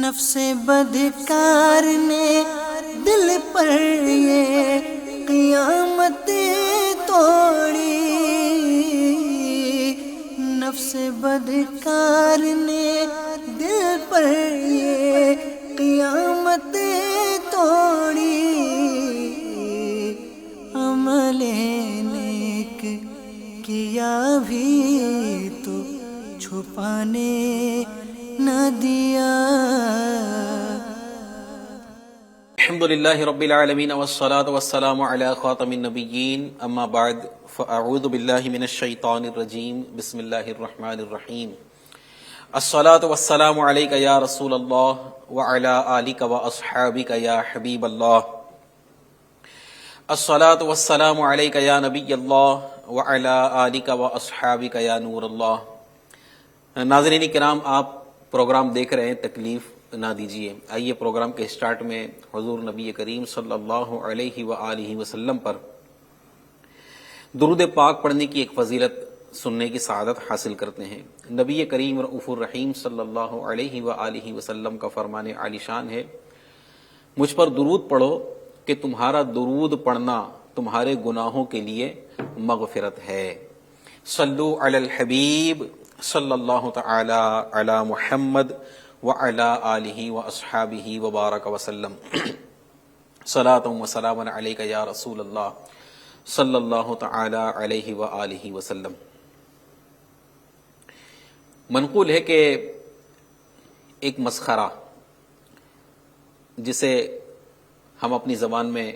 نفس بدکار نے دل پر یہ قیامت توڑی، نفس بدکار نے دل پر یہ قیامت توڑی، عمل نیک کیا بھی تو چھپانے نہ دیا۔ الحمدللہ رب العالمین والصلاة والسلام علی خاتم النبیین، اما بعد فاعوذ باللہ من الشیطان الرجیم، بسم اللہ الرحمن الرحیم۔ الصلاة والسلام علیک یا رسول اللہ وعلی آلک واصحابک یا حبیب اللہ، الصلاة والسلام علیک یا نبی اللہ وعلی آلک واصحابک یا نور اللہ۔ ناظرین کرام، آپ پروگرام دیکھ رہے ہیں تکلیف نہ دیجیے۔ آئیے پروگرام کے سٹارٹ میں حضور نبی کریم صلی اللہ علیہ وآلہ وسلم پر درود پاک پڑھنے کی ایک فضیلت سننے کی سعادت حاصل کرتے ہیں۔ نبی کریم رؤوف الرحیم صلی اللہ علیہ وآلہ وسلم کا فرمان عالی شان ہے، مجھ پر درود پڑھو کہ تمہارا درود پڑھنا تمہارے گناہوں کے لیے مغفرت ہے۔ صلو علی الحبیب صلی اللہ تعالی علی محمد وعلی آلہ واصحابہ وبارک وسلم۔ صلاۃ و سلام علیک یا رسول اللہ صلی اللہ تعالی علیہ وآلہ وسلم۔ منقول ہے کہ ایک مسخرہ جسے ہم اپنی زبان میں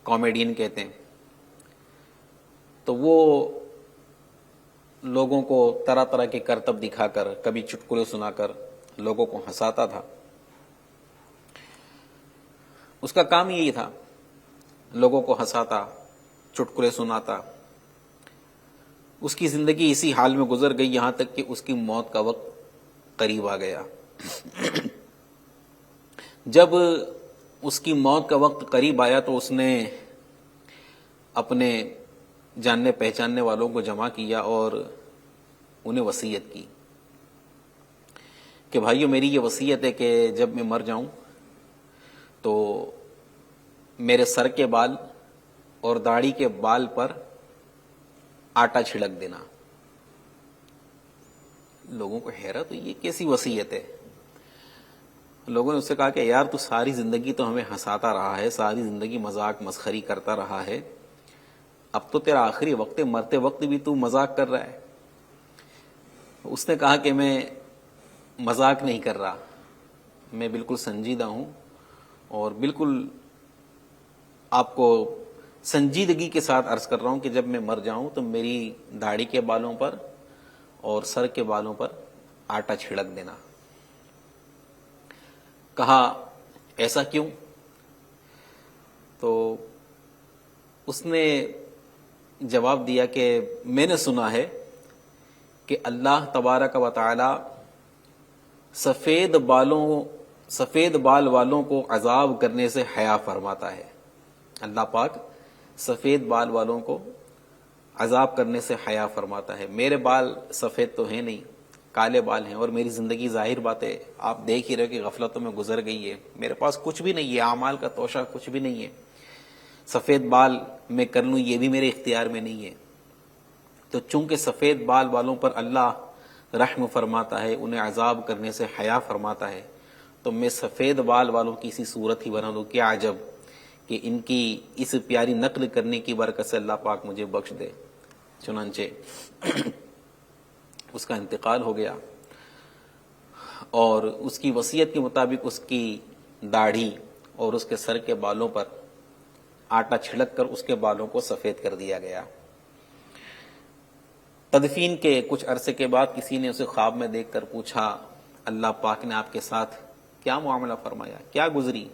کامیڈین کہتے ہیں، تو وہ لوگوں کو طرح طرح کے کرتب دکھا کر، کبھی چٹکلے سنا کر لوگوں کو ہنساتا تھا۔ اس کا کام یہی تھا، لوگوں کو ہنساتا، چٹکلے سناتا۔ اس کی زندگی اسی حال میں گزر گئی، یہاں تک کہ اس کی موت کا وقت قریب آ گیا۔ جب اس کی موت کا وقت قریب آیا تو اس نے اپنے جاننے پہچاننے والوں کو جمع کیا اور انہیں وصیت کی کہ بھائیو، میری یہ وصیت ہے کہ جب میں مر جاؤں تو میرے سر کے بال اور داڑھی کے بال پر آٹا چھڑک دینا۔ لوگوں کو حیرت ہوئی، یہ کیسی وصیت ہے؟ لوگوں نے اس سے کہا کہ یار، تو ساری زندگی تو ہمیں ہنساتا رہا ہے، ساری زندگی مذاق مسخری کرتا رہا ہے، اب تو تیرا آخری وقت ہے، مرتے وقت بھی تو مذاق کر رہا ہے۔ اس نے کہا کہ میں مذاق نہیں کر رہا، میں بالکل سنجیدہ ہوں، اور بالکل آپ کو سنجیدگی کے ساتھ عرض کر رہا ہوں کہ جب میں مر جاؤں تو میری داڑھی کے بالوں پر اور سر کے بالوں پر آٹا چھڑک دینا۔ کہا ایسا کیوں؟ تو اس نے جواب دیا کہ میں نے سنا ہے کہ اللہ تبارک و تعالی سفید بال والوں کو عذاب کرنے سے حیا فرماتا ہے۔ اللہ پاک سفید بال والوں کو عذاب کرنے سے حیا فرماتا ہے۔ میرے بال سفید تو ہیں نہیں، کالے بال ہیں، اور میری زندگی ظاہر بات ہے آپ دیکھ ہی رہے کہ غفلتوں میں گزر گئی ہے، میرے پاس کچھ بھی نہیں ہے، اعمال کا توشہ کچھ بھی نہیں ہے، سفید بال میں کر لوں یہ بھی میرے اختیار میں نہیں ہے۔ تو چونکہ سفید بال والوں پر اللہ رحم فرماتا ہے، انہیں عذاب کرنے سے حیا فرماتا ہے، تو میں سفید بال والوں کی اسی صورت ہی بنا دوں۔ کیا عجب کہ ان کی اس پیاری نقل کرنے کی برکت سے اللہ پاک مجھے بخش دے۔ چنانچہ اس کا انتقال ہو گیا، اور اس کی وصیت کے مطابق اس کی داڑھی اور اس کے سر کے بالوں پر آٹا چھڑک کر اس کے بالوں کو سفید کر دیا گیا۔ تدفین کے کچھ عرصے کے بعد کسی نے اسے خواب میں دیکھ کر پوچھا، اللہ پاک نے آپ کے ساتھ کیا معاملہ فرمایا، کیا گزری؟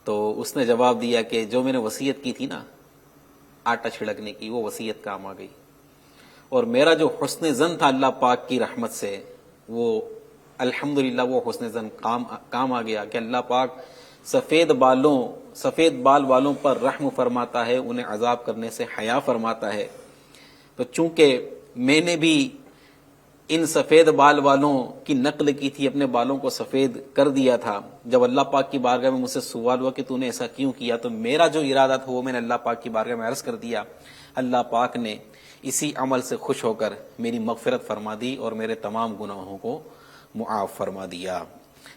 تو اس نے جواب دیا کہ جو میں نے وصیت کی تھی نا آٹا چھڑکنے کی، وہ وصیت کام آ گئی، اور میرا جو حسن ظن تھا اللہ پاک کی رحمت سے، وہ الحمدللہ وہ حسن ظن کام آ گیا کہ اللہ پاک سفید بال والوں پر رحم فرماتا ہے، انہیں عذاب کرنے سے حیا فرماتا ہے۔ تو چونکہ میں نے بھی ان سفید بال والوں کی نقل کی تھی، اپنے بالوں کو سفید کر دیا تھا. جب اللہ پاک کی بارگاہ میں مجھ سے سوال ہوا کہ تو نے ایسا کیوں کیا، تو میرا جو ارادہ تھا وہ میں نے اللہ پاک کی بارگاہ میں عرض کر دیا. اللہ پاک نے اسی عمل سے خوش ہو کر میری مغفرت فرما دی اور میرے تمام گناہوں کو معاف فرما دیا.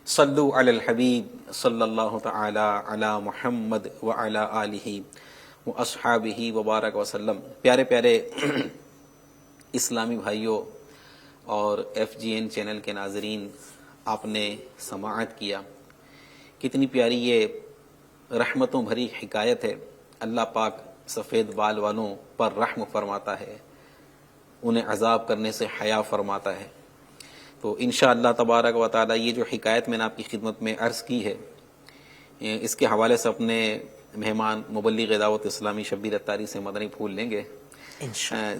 صلو علی الحبیب صلی اللہ تعالی علی محمد وعلی آلہ واصحابہ وبارک وسلم. پیارے پیارے اسلامی بھائیوں اور FGN چینل کے ناظرین، آپ نے سماعت کیا. کتنی پیاری یہ رحمتوں بھری حکایت ہے. اللہ پاک سفید بال والوں پر رحم فرماتا ہے، انہیں عذاب کرنے سے حیا فرماتا ہے. تو انشاءاللہ تبارک و تعالی یہ جو حکایت میں نے آپ کی خدمت میں عرض کی ہے، اس کے حوالے سے اپنے مہمان مبلغ دعوت اسلامی شبیر اتاری سے مدنی پھول لیں گے.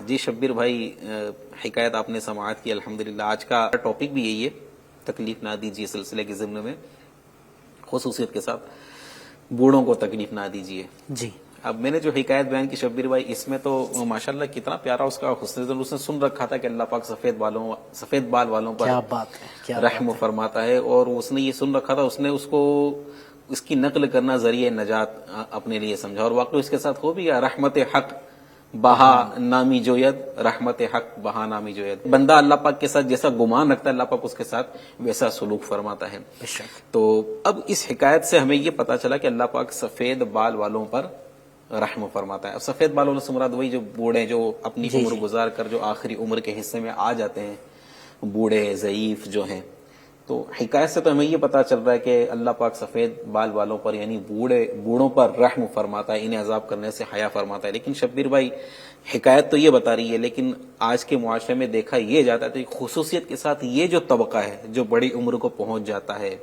جی شبیر بھائی، حکایت آپ نے سماعت کی الحمدللہ. آج کا ٹاپک بھی یہی ہے، تکلیف نہ دیجیے سلسلے کے ضمن میں، خصوصیت کے ساتھ بوڑھوں کو تکلیف نہ دیجیے. جی اب میں نے جو حکایت بیان کی شبیر بھائی، اس میں تو ماشاءاللہ کتنا پیارا اس کا حسن، اس نے سن رکھا تھا کہ اللہ پاک سفید بال والوں پر کیا بات ہے، کیا رحم فرماتا ہے، اور اس نے یہ سن رکھا تھا، اس نے اس کو اس کی نقل کرنا ذریعہ نجات اپنے لیے سمجھا، اور واقعی اس کے ساتھ ہو بھی گیا. رحمت حق بہا نامی جوید، رحمت حق بہا نامی جوید. بندہ اللہ پاک کے ساتھ جیسا گمان رکھتا ہے، اللہ پاک اس کے ساتھ ویسا سلوک فرماتا ہے. تو اب اس حکایت سے ہمیں یہ پتا چلا کہ اللہ پاک سفید بال والوں پر رحم فرماتا ہے. اب سفید بال والوں سے مراد وہی جو بوڑھے، جو اپنی عمر گزار کر جو آخری عمر کے حصے میں آ جاتے ہیں، بوڑھے ضعیف جو ہیں. تو حکایت سے تو ہمیں یہ پتا چل رہا ہے کہ اللہ پاک سفید بال والوں پر یعنی بوڑھوں پر رحم فرماتا ہے، انہیں عذاب کرنے سے حیا فرماتا ہے. لیکن شبیر بھائی، حکایت تو یہ بتا رہی ہے، لیکن آج کے معاشرے میں دیکھا یہ جاتا ہے، تو خصوصیت کے ساتھ یہ جو طبقہ ہے جو بڑی عمر کو پہنچ جاتا ہے،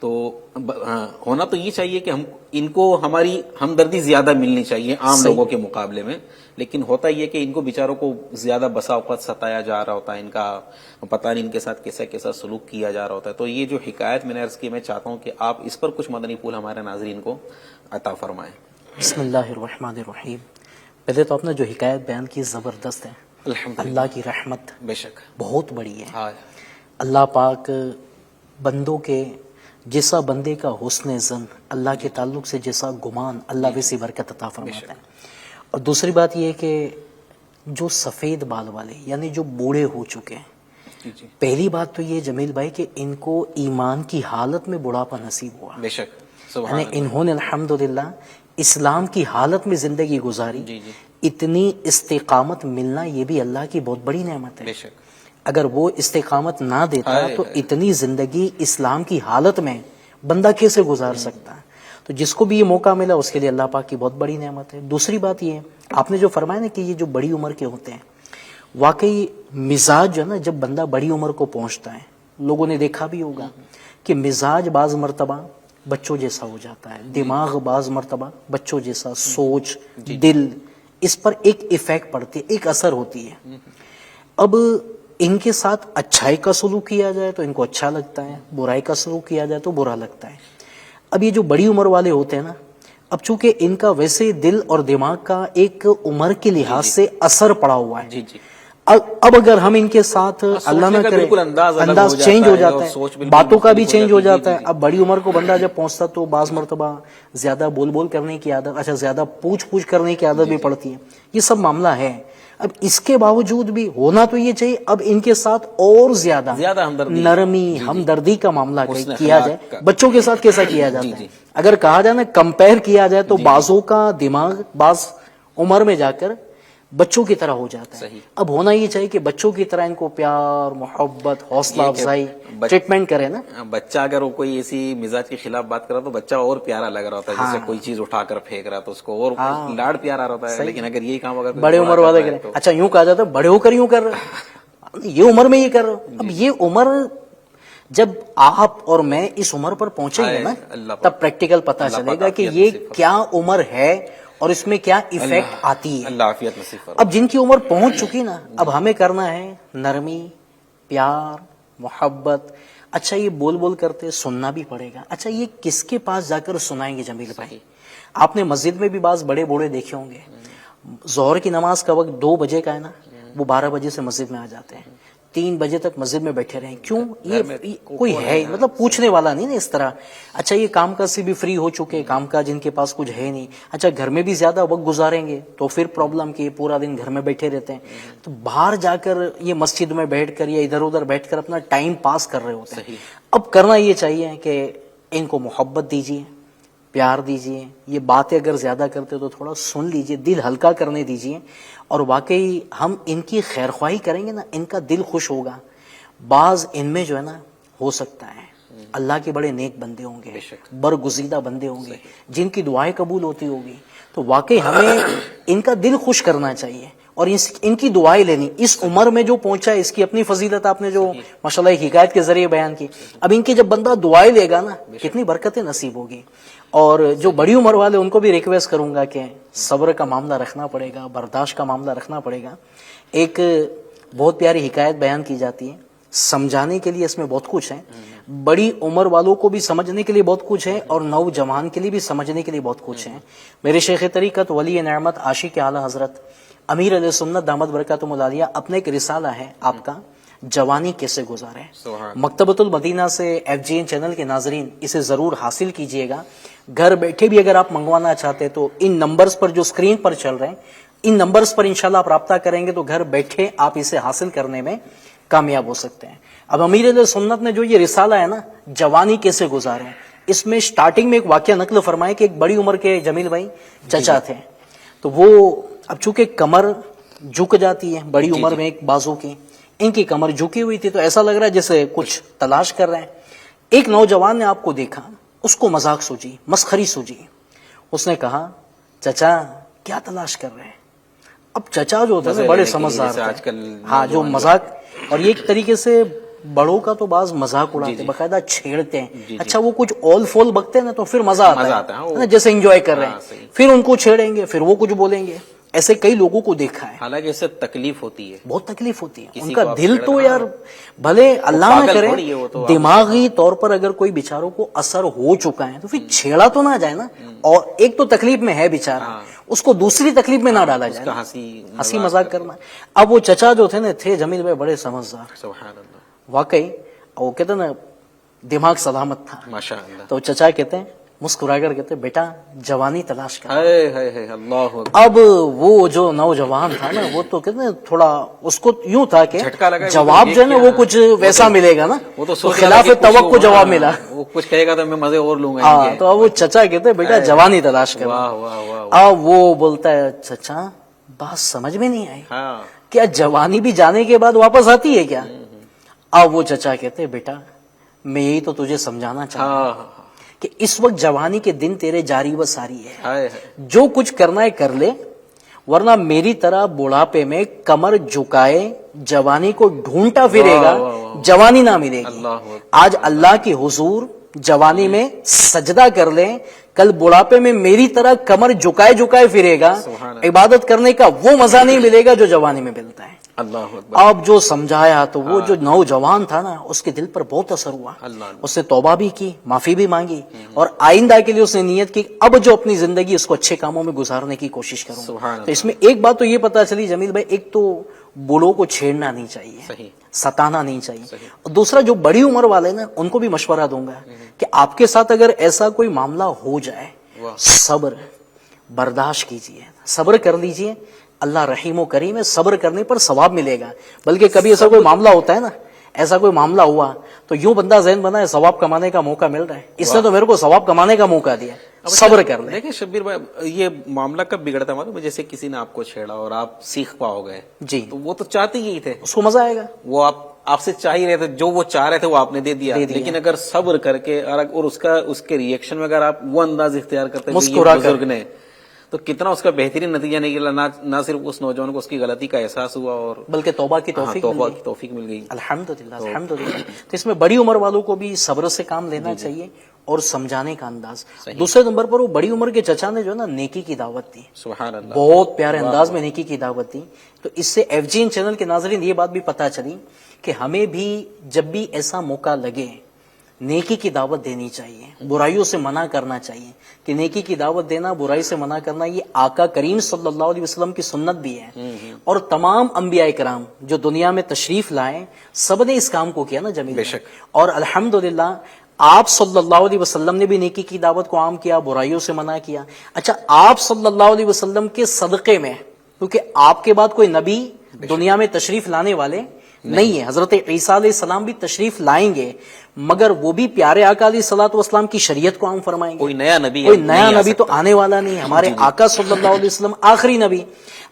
تو ہونا تو یہ چاہیے کہ ہم ان کو ہماری ہمدردی زیادہ ملنی چاہیے عام لوگوں کے مقابلے میں. لیکن ہوتا یہ کہ ان کو بیچاروں کو زیادہ بسا اوقات ستایا جا رہا ہوتا ہے، ان کا پتہ نہیں ان کے ساتھ کیسا کیسا سلوک کیا جا رہا ہوتا ہے. تو یہ جو حکایت میں نے عرض کی، میں چاہتا ہوں کہ آپ اس پر کچھ مدنی پھول ہمارے ناظرین کو عطا فرمائیں. بسم اللہ الرحمن الرحیم. پہلے تو آپ نے جو حکایت بیان کی زبردست ہے. الحمدللہ، اللہ کی رحمت بے شک بہت بڑی ہے. ہاں، اللہ پاک بندوں کے جیسا بندے کا حسن زن، اللہ کے تعلق سے جیسا گمان، اللہ ویسی برکت عطا فرماتا ہے. اور دوسری بات یہ ہے کہ جو سفید بال والے یعنی جو بوڑھے ہو چکے ہیں، جی پہلی بات تو یہ جمیل بھائی کہ ان کو ایمان کی حالت میں بڑھاپا نصیب ہوا، بے شک، سبحان یعنی انہوں نے الحمدللہ اسلام کی حالت میں زندگی گزاری. جی جی، اتنی استقامت ملنا یہ بھی اللہ کی بہت بڑی نعمت ہے. بے شک. اگر وہ استقامت نہ دیتا ہائے تو اتنی زندگی اسلام کی حالت میں بندہ کیسے گزار سکتا ہے. تو جس کو بھی یہ موقع ملا اس کے لیے اللہ پاک کی بہت بڑی نعمت ہے. دوسری بات یہ ہے، آپ نے جو فرمایا نا کہ یہ جو بڑی عمر کے ہوتے ہیں، واقعی مزاج جو ہے نا، جب بندہ بڑی عمر کو پہنچتا ہے، لوگوں نے دیکھا بھی ہوگا کہ مزاج بعض مرتبہ بچوں جیسا ہو جاتا ہے، دماغ بعض مرتبہ بچوں جیسا، سوچ، دل، اس پر ایک ایفیکٹ پڑتی ہے، ایک اثر ہوتی ہے. اب ان کے ساتھ اچھائی کا سلوک کیا جائے تو ان کو اچھا لگتا ہے، برائی کا سلوک کیا جائے تو برا لگتا ہے. اب یہ جو بڑی عمر والے ہوتے ہیں نا، اب چونکہ ان کا ویسے دل اور دماغ کا ایک عمر کے لحاظ سے اثر پڑا ہوا ہے. جی جی، اب اگر ہم ان کے ساتھ اللہ نہ کرے انداز چینج ہو جاتا ہے، باتوں کا بھی چینج ہو جاتا ہے. اب بڑی عمر کو بندہ جب پہنچتا تو بعض مرتبہ زیادہ بول کرنے کی عادت، زیادہ پوچھ کرنے کی عادت بھی پڑتی ہے. یہ سب معاملہ ہے. اب اس کے باوجود بھی ہونا تو یہ چاہیے اب ان کے ساتھ اور زیادہ نرمی، ہمدردی کا معاملہ کیا جائے. بچوں کے ساتھ کیسا کیا جاتا ہے، اگر کہا جائے نا کمپیر کیا جائے تو بعضوں کا دماغ بعض عمر میں جا کر بچوں کی طرح ہو جاتا ہے. اب ہونا یہ چاہیے کہ بچوں کی طرح ان کو پیار، محبت، حوصلہ افزائی، ٹریٹمنٹ کرے نا. بچہ اگر وہ کوئی ایسی مزاج کے خلاف بات کر رہا تو بچہ اور پیارا لگ رہا ہوتا ہے، جیسے کوئی چیز اٹھا کر پھینک رہا تو اس کو اور لاڈ پیار آ رہا ہوتا ہے. لیکن اگر یہی کام اگر بڑے عمر والے کریں، اچھا یوں کہا جاتا ہے بڑے ہو کر یوں کر رہے، یہ عمر میں یہ کر رہے. اب یہ عمر جب آپ اور میں اس عمر پر پہنچیں گے نا، تب پریکٹیکل پتہ چلے گا کہ یہ کیا عمر ہے اور اس میں کیا ایفیکٹ آتی ہے. اللہ عافیت نصیب فرمائے. اب جن کی عمر پہنچ چکی نا، اب ہمیں کرنا ہے نرمی، پیار، محبت. اچھا یہ بول کرتے سننا بھی پڑے گا. اچھا یہ کس کے پاس جا کر سنائیں گے جمیل بھائی؟ آپ نے مسجد میں بھی بعض بڑے بوڑھے دیکھے ہوں گے، ظہر کی نماز کا وقت 2 بجے کا ہے نا، وہ 12 بجے سے مسجد میں آ جاتے ہیں, 3 بجے تک مسجد میں بیٹھے رہیں. کیوں؟ یہ کوئی ہے مطلب پوچھنے والا نہیں نا اس طرح. اچھا یہ کام کاج سے بھی فری ہو چکے, کام کاج ان کے پاس کچھ ہے نہیں, اچھا گھر میں بھی زیادہ وقت گزاریں گے تو پھر پرابلم کہ پورا دن گھر میں بیٹھے رہتے ہیں. تو باہر جا کر یہ مسجد میں بیٹھ کر یا ادھر ادھر بیٹھ کر اپنا ٹائم پاس کر رہے ہوتے ہیں. اب کرنا یہ چاہیے کہ ان کو محبت دیجیے, پیار دیجیے. یہ باتیں اگر زیادہ کرتے تو تھوڑا سن لیجیے, دل ہلکا کرنے دیجیے. اور واقعی ہم ان کی خیر خواہی کریں گے نا, ان کا دل خوش ہوگا. بعض ان میں جو ہے نا ہو سکتا ہے اللہ کے بڑے نیک بندے ہوں گے, برگزیدہ بندے ہوں گے جن کی دعائیں قبول ہوتی ہوگی. تو واقعی ہمیں ان کا دل خوش کرنا چاہیے اور ان کی دعائیں لینی. اس عمر میں جو پہنچا ہے اس کی اپنی فضیلت آپ نے جو ماشاءاللہ ایک حکایت کے ذریعے بیان کی. اب ان کی جب بندہ دعائیں لے گا نا کتنی برکتیں نصیب ہوگی. اور جو بڑی عمر والے ان کو بھی ریکویسٹ کروں گا کہ صبر کا معاملہ رکھنا پڑے گا, برداشت کا معاملہ رکھنا پڑے گا. ایک بہت پیاری حکایت بیان کی جاتی ہے, سمجھانے کے لیے اس میں بہت کچھ ہے. بڑی عمر والوں کو بھی سمجھنے کے لیے بہت کچھ ہے اور نوجوان کے لیے بھی سمجھنے کے لیے بہت کچھ ہے. میرے شیخ طریقت ولی نعمت عاشق اعلی حضرت امیر علیہ سنت دامت برکاتہم العالیہ اپنے ایک رسالہ ہے آپ کا, جوانی کیسے گزارے. مکتبۃ المدینہ سے FGN چینل کے ناظرین اسے ضرور حاصل کیجئے گا. گھر بیٹھے بھی اگر آپ منگوانا چاہتے تو ان نمبرز پر جو سکرین پر چل رہے ہیں ان نمبرز پر انشاءاللہ آپ رابطہ کریں گے تو گھر بیٹھے آپ اسے حاصل کرنے میں کامیاب ہو سکتے ہیں. اب امیر علیہ سنت نے جو یہ رسالہ ہے نا جوانی کیسے گزارے, اس میں سٹارٹنگ میں ایک واقعہ نقل فرمائے کہ ایک بڑی عمر کے جمیل بھائی چچا تھے. تو وہ اب چونکہ کمر جھک جاتی ہے بڑی عمر میں, ایک بازو کی ان کی کمر جھکی ہوئی تھی تو ایسا لگ رہا ہے جیسے کچھ تلاش کر رہے ہیں. ایک نوجوان نے آپ کو دیکھا, اس کو مذاق سوچی, مسخری سوچی. اس نے کہا چچا کیا تلاش کر رہے ہیں. اب چچا جو ہوتے ہیں بڑے سمجھدار تھے, ہاں جو مذاق, اور یہ ایک طریقے سے بڑوں کا تو بعض مذاق اڑاتے باقاعدہ چھیڑتے ہیں. اچھا وہ کچھ اول فول بکتے ہیں نا تو پھر مزہ آتا ہے جیسے انجوائے کر رہے ہیں, پھر ان کو چھیڑیں گے پھر وہ کچھ بولیں گے. ایسے کئی لوگوں کو دیکھا ہے. حالانکہ اس سے تکلیف ہوتی ہے, بہت تکلیف ہوتی ہے. ان کا دل تو یار بھلے اللہ نہ کرے دماغی طور پر اگر کوئی بیچاروں کو اثر ہو چکا ہے تو پھر چھیڑا تو نہ جائے نا. اور ایک تو تکلیف میں ہے بیچارہ, اس کو دوسری تکلیف میں نہ ڈالا جائے, ہنسی مذاق کرنا. اب وہ چچا جو تھے جمیل بھائی بڑے سمجھدار, سبحان اللہ, واقعی وہ کہتے ہیں نا دماغ سلامت تھا ماشاءاللہ. تو چچا کہتے ہیں مسکرا کر کہتے بیٹا جوانی تلاش کر. اللہ اب وہ جو نوجوان تھا نا وہ تو کہتے ہیں تھوڑا اس کو یوں تھا کہ جواب جو ہے نا وہ کچھ ویسا ملے گا نا, تو خلاف توقع جواب ملا. وہ کچھ کہے گا تو میں مزے اور لوں گا. تو اب وہ چچا کہتے ہیں بیٹا جوانی تلاش کر. اب وہ بولتا ہے چچا بات سمجھ میں نہیں آئی, کیا جوانی بھی جانے کے بعد واپس آتی ہے کیا. اب وہ چچا کہتے بیٹا میں یہی تو تجھے سمجھانا چاہتا ہوں کہ اس وقت جوانی کے دن تیرے جاری و ساری ہے, جو کچھ کرنا ہے کر لے, ورنہ میری طرح بڑھاپے میں کمر جھکائے جوانی کو ڈھونڈتا پھرے گا, جوانی نہ ملے گی. آج اللہ کے حضور جوانی میں سجدہ کر لیں, کل بڑھاپے میں میری طرح کمر جھکائے جھکائے پھرے گا, عبادت کرنے کا وہ مزہ نہیں ملے گا جو جوانی میں ملتا ہے. اب جو سمجھایا تو وہ جو نوجوان تھا نا اس کے دل پر بہت اثر ہوا. اس نے توبہ بھی کی, معافی بھی مانگی, اور آئندہ کے لیے اس نے نیت کی اب جو اپنی زندگی اس کو اچھے کاموں میں گزارنے کی کوشش کروں. تو اس میں ایک بات تو یہ پتا چلی جمیل بھائی, ایک تو بوڑھوں کو چھیڑنا نہیں چاہیے, ستانا نہیں چاہیے. اور دوسرا جو بڑی عمر والے نا ان کو بھی مشورہ دوں گا کہ آپ کے ساتھ اگر ایسا کوئی معاملہ ہو جائے, صبر برداشت کیجیے, صبر کر لیجیے. اللہ رحیم و کریم ہے, صبر کرنے پر ثواب ملے گا. بلکہ کبھی ایسا کوئی معاملہ ہوتا ہے نا, ایسا کوئی معاملہ ہوا تو یوں بندہ ذہن بنا ہے ثواب کمانے کا موقع مل رہا ہے, اس نے تو میرے کو ثواب کمانے کا موقع دیا, صبر کر لیں. دیکھیں شبیر بھائی یہ معاملہ کب بگڑتا ہے, جیسے کسی نے آپ کو چھیڑا اور آپ سیکھ پاؤ گئے جی, تو وہ تو چاہتے ہی تھے, اس کو مزہ آئے گا, وہ آپ سے چاہ ہی رہے تھے, جو وہ چاہ رہے تھے وہ آپ نے دے دیا. لیکن اگر صبر کر کے اور اس کے ریئیکشن میں اگر آپ وہ انداز اختیار کرتے بزرگ نے, تو کتنا اس کا بہترین نتیجہ نکلا. نہ صرف اس نوجوان کو اس کی غلطی کا احساس ہوا اور بلکہ توبہ کی توفیق مل گئی. الحمدللہ الحمدللہ. تو اس میں بڑی عمر والوں کو بھی صبر سے کام لینا چاہیے اور سمجھانے کا انداز. دوسرے نمبر پر وہ بڑی عمر کے چچا نے جو نا نیکی کی دعوت دی, سبحان اللہ, بہت پیارے انداز میں نیکی کی دعوت دی. تو اس سے FGN چینل کے ناظرین یہ بات بھی پتا چلی کہ ہمیں بھی جب بھی ایسا موقع لگے نیکی کی دعوت دینی چاہیے, برائیوں سے منع کرنا چاہیے, کہ نیکی کی دعوت دینا, برائی سے منع کرنا, یہ آقا کریم صلی اللہ علیہ وسلم کی سنت بھی ہے. اور تمام انبیاء کرام جو دنیا میں تشریف لائے سب نے اس کام کو کیا نا جمیل. بے شک. اور الحمدللہ آپ صلی اللہ علیہ وسلم نے بھی نیکی کی دعوت کو عام کیا, برائیوں سے منع کیا. اچھا, آپ صلی اللہ علیہ وسلم کے صدقے میں, کیونکہ آپ کے بعد کوئی نبی دنیا میں تشریف لانے والے نہیں ہے, حضرت عیسیٰ علیہ السلام بھی تشریف لائیں گے, مگر وہ بھی پیارے آقا علیہ الصلوۃ والسلام کی شریعت کو عام فرمائیں گے. کوئی نیا نبی کوئی نبی تو آنے والا نہیں ہے, ہمارے آقا صلی اللہ علیہ وسلم آخری نبی.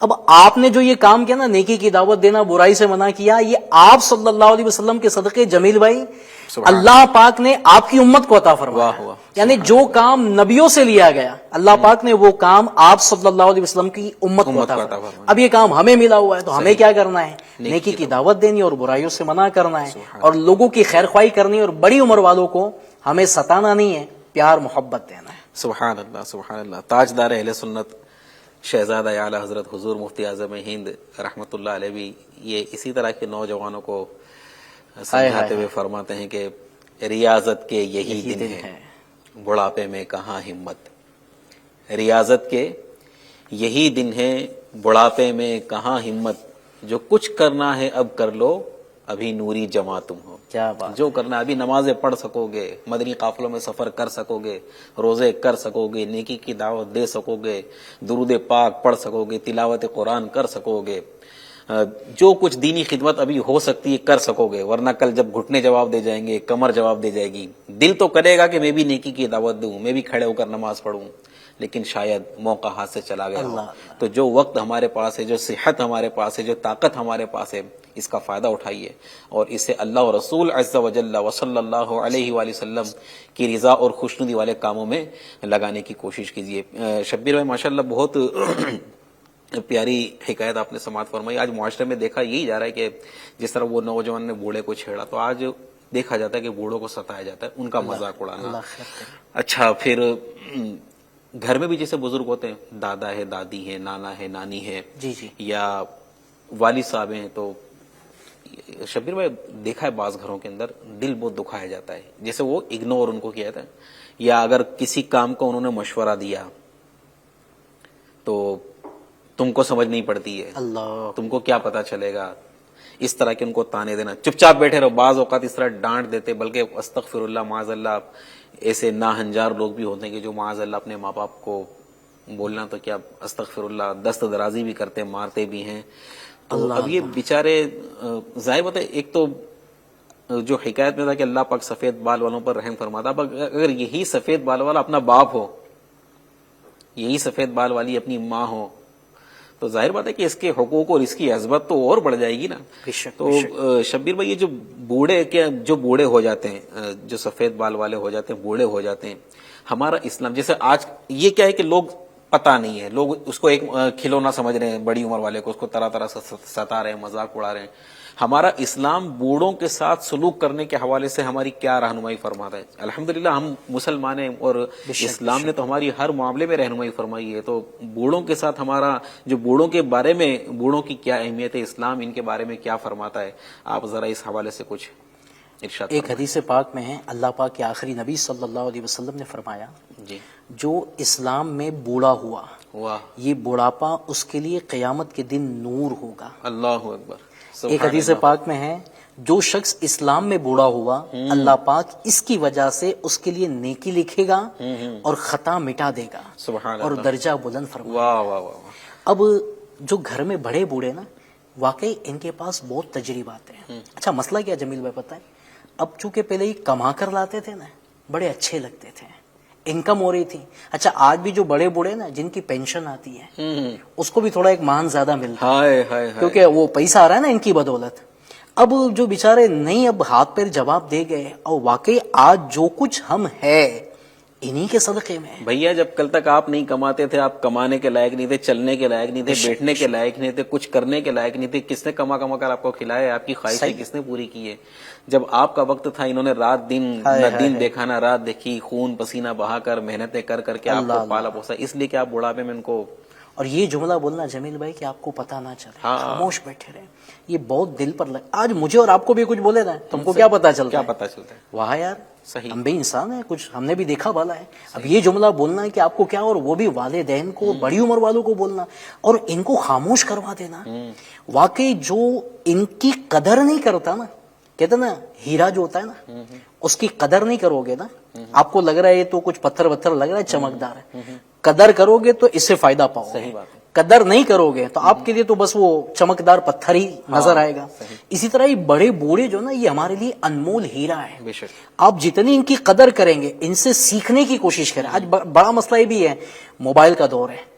اب آپ نے جو یہ کام کیا نا, نیکی کی دعوت دینا, برائی سے منع کیا, یہ آپ صلی اللہ علیہ وسلم کے صدقے جمیل بھائی اللہ پاک نے آپ کی امت کو عطا فرمایا. یعنی جو کام نبیوں سے لیا گیا, اللہ پاک نے وہ کام آپ صلی اللہ علیہ وسلم کی امت کو عطا فرمایا. اب یہ کام ہمیں ملا ہوا ہے, تو ہمیں کیا کرنا ہے؟ نیکی کی دعوت دینی اور برائیوں سے منع کرنا ہے, اور لوگوں کی خیر خواہی کرنی, اور بڑی عمر والوں کو ہمیں ستانا نہیں ہے, پیار محبت دینا ہے. سبحان اللہ, سبحان اللہ. تاجدار اہل سنت شہزادہ اعلیٰ حضرت حضور مفتی اعظم ہند رحمۃ اللہ علیہ بھی یہ اسی طرح کے نوجوانوں کو سمجھاتے ہوئے فرماتے ہیں کہ ریاضت کے یہی دن ہے, بڑھاپے میں کہاں ہمت. ریاضت کے یہی دن ہے, بڑھاپے میں کہاں ہمت. جو کچھ کرنا ہے اب کر لو, ابھی نوری جمع تم ہو. کیا بات. جو کرنا ہے ابھی, نمازیں پڑھ سکو گے, مدنی قافلوں میں سفر کر سکو گے, روزے کر سکو گے, نیکی کی دعوت دے سکو گے, درود پاک پڑھ سکو گے, تلاوت قرآن کر سکو گے, جو کچھ دینی خدمت ابھی ہو سکتی ہے کر سکو گے. ورنہ کل جب گھٹنے جواب دے جائیں گے, کمر جواب دے جائے گی, دل تو کرے گا کہ میں بھی نیکی کی دعوت دوں, میں بھی کھڑے ہو کر نماز پڑھوں, لیکن شاید موقع ہاتھ سے چلا گیا ہو. تو جو وقت ہمارے پاس ہے, جو صحت ہمارے پاس ہے, جو طاقت ہمارے پاس ہے, اس کا فائدہ اٹھائیے, اور اسے اللہ و رسول عز و جل و صلی اللہ علیہ وآلہ وسلم کی رضا اور خوشنودی والے کاموں میں لگانے کی کوشش کیجیے. شبیر بھائی ماشاءاللہ بہت پیاری حکایت آپ نے سماعت فرمائی. آج معاشرے میں دیکھا یہی جا رہا ہے کہ جس طرح وہ نوجوان نے بوڑھے کو چھیڑا, تو آج دیکھا جاتا ہے کہ بوڑھوں کو ستایا جاتا ہے, ان کا مذاق اڑانا. اچھا, پھر گھر میں بھی جیسے بزرگ ہوتے ہیں, دادا ہے, دادی ہے, نانا ہے, نانی ہے, جی جی, یا والد صاحب ہیں, تو شبیر بھائی دیکھا ہے بعض گھروں کے اندر دل بہت دکھایا جاتا ہے, جیسے وہ اگنور ان کو کیا جاتا ہے, یا اگر کسی کام کو انہوں نے مشورہ دیا تو تم کو سمجھ نہیں پڑتی ہے, اللہ, تم کو کیا پتا چلے گا, اس طرح کے ان کو تانے دینا, چپ چاپ بیٹھے رہو. بعض اوقات اس طرح ڈانٹ دیتے, بلکہ استغفر اللہ معاذ اللہ, ایسے ناہنجار لوگ بھی ہوتے ہیں کہ جو معاذ اللہ اپنے ماں باپ کو بولنا تو کیا استغفر اللہ دست درازی بھی کرتے ہیں, مارتے بھی ہیں. تو اب یہ بیچارے ظاہر بات ہے, ایک تو جو حکایت میں تھا کہ اللہ پاک سفید بال والوں پر رحم فرماتا, اب اگر یہی سفید بال والا اپنا باپ ہو, یہی سفید بال والی اپنی ماں ہو, تو ظاہر بات ہے کہ اس کے حقوق اور اس کی عظمت تو اور بڑھ جائے گی نا. تو شبیر بھائی, یہ جو بوڑھے ہو جاتے ہیں, جو سفید بال والے ہو جاتے ہیں, بوڑھے ہو جاتے ہیں, ہمارا اسلام جیسے آج یہ کیا ہے کہ لوگ پتا نہیں ہے, لوگ اس کو ایک کھلونا سمجھ رہے ہیں, بڑی عمر والے کو, اس کو طرح طرح سے ستا رہے ہیں, مذاق اڑا رہے ہیں. ہمارا اسلام بوڑھوں کے ساتھ سلوک کرنے کے حوالے سے ہماری کیا رہنمائی فرماتا ہے؟ الحمدللہ ہم مسلمان ہیں اور اسلام نے تو ہماری ہر معاملے میں رہنمائی فرمائی ہے. تو بوڑھوں کے ساتھ ہمارا جو بوڑھوں کے بارے میں, بوڑھوں کی کیا اہمیت ہے, اسلام ان کے بارے میں کیا فرماتا ہے, آپ ذرا اس حوالے سے کچھ ارشاد. ایک حدیث پاک میں ہے, اللہ پاک کے آخری نبی صلی اللہ علیہ وسلم نے فرمایا, جی, جو اسلام میں بوڑھا ہوا, واہ, یہ بڑھاپا اس کے لیے قیامت کے دن نور ہوگا. اللہ اکبر. ایک حدیث پاک میں ہے, جو شخص اسلام میں بوڑھا ہوا, اللہ پاک اس کی وجہ سے اس کے لیے نیکی لکھے گا اور خطا مٹا دے گا سبحان اور اللہ. درجہ بلند فرمائے گا. واہ واہ واہ. اب جو گھر میں بڑے بوڑھے نا, واقعی ان کے پاس بہت تجربات ہیں. اچھا مسئلہ کیا جمیل بھائی پتہ ہے, اب چونکہ پہلے یہ کما کر لاتے تھے نا, بڑے اچھے لگتے تھے, انکم ہو رہی تھی. اچھا آج بھی جو بڑے بوڑھے نا جن کی پینشن آتی ہے, اس کو بھی تھوڑا ایک مان زیادہ ملتا ہے, کیونکہ وہ پیسہ آ رہا ہے نا ان کی بدولت. اب جو بیچارے نہیں, اب ہاتھ پیر جواب دے گئے, اور واقعی آج جو کچھ ہم ہے انہی کے صدقے میں. بھیا جب کل تک آپ نہیں کماتے تھے, آپ کمانے کے لائق نہیں تھے, چلنے کے لائق نہیں تھے, بیٹھنے کے لائق نہیں تھے, کچھ کرنے کے لائق نہیں تھے, کس نے کما کما کر آپ کو کھلایا ہے, آپ کی خواہشیں کس نے پوری کی ہے؟ جب آپ کا وقت تھا, انہوں نے رات دن نہ دن دیکھا نہ رات دیکھی, خون پسینہ بہا کر, محنتیں کر کر کے آپ کو پالا پوسا, اس لیے کہ آپ بڑھاپے میں ان کو اور یہ جملہ بولنا جمیل بھائی کہ آپ کو پتہ نہ چلے، خاموش بیٹھے رہے، یہ بہت دل پر آج مجھے اور آپ کو بھی کچھ بولے نا تم کو کیا پتا چلتا ہے؟ کیا پتا چلتا ہے؟ واہ یار، صحیح، ہم بھی انسان ہیں، کچھ ہم نے بھی دیکھا بالا ہے۔ اب یہ جملہ بولنا ہے کہ آپ کو کیا، اور وہ بھی والدین کو، بڑی عمر والوں کو بولنا اور ان کو خاموش کروا دینا، واقعی جو ان کی قدر نہیں کرتا نا، کہتے نا ہیرا جو ہوتا ہے نا اس کی قدر نہیں کرو گے نا، آپ کو لگ رہا ہے یہ تو کچھ پتھر وتھر لگ رہا ہے چمکدار ہے، قدر کرو گے تو اس سے فائدہ پاؤ گے، صحیح بات ہے، قدر نہیں کرو گے تو آپ کے لیے تو بس وہ چمکدار پتھر ہی نظر آئے گا۔ اسی طرح یہ بڑے بوڑھے جو نا، یہ ہمارے لیے انمول ہیرا ہے، بے شک، آپ جتنی ان کی قدر کریں گے، ان سے سیکھنے کی کوشش کریں۔ آج بڑا مسئلہ یہ بھی ہے، موبائل کا دور ہے،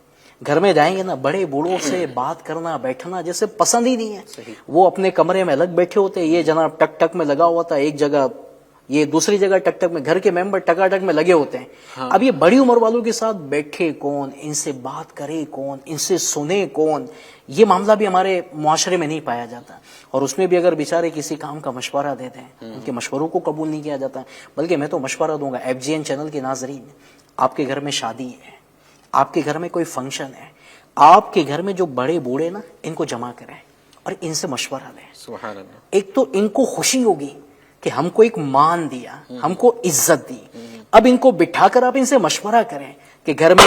گھر میں جائیں گے نا بڑے بوڑھوں سے بات کرنا بیٹھنا جیسے پسند ہی نہیں ہے، وہ اپنے کمرے میں الگ بیٹھے ہوتے ہیں، یہ جناب ٹک ٹک میں لگا ہوا تھا ایک جگہ، یہ دوسری جگہ ٹک ٹک میں، گھر کے ممبر ٹکا ٹک میں لگے ہوتے ہیں۔ اب یہ بڑی عمر والوں کے ساتھ بیٹھے کون، ان سے بات کرے کون، ان سے سنے کون، یہ معاملہ بھی ہمارے معاشرے میں نہیں پایا جاتا، اور اس میں بھی اگر بیچارے کسی کام کا مشورہ دیتے ہیں ان کے مشوروں کو قبول نہیں کیا جاتا۔ بلکہ میں تو مشورہ دوں گا FGN چینل کے ناظرین، آپ کے گھر میں شادی ہے، آپ کے گھر میں کوئی فنکشن ہے، آپ کے گھر میں جو بڑے بوڑھے نا ان کو جمع کریں اور ان سے مشورہ لیں۔ سبحان اللہ، ایک تو ان کو خوشی ہوگی کہ ہم کو ایک مان دیا، ہم کو عزت دی، اب ان کو بٹھا کر آپ ان سے مشورہ کریں کہ گھر میں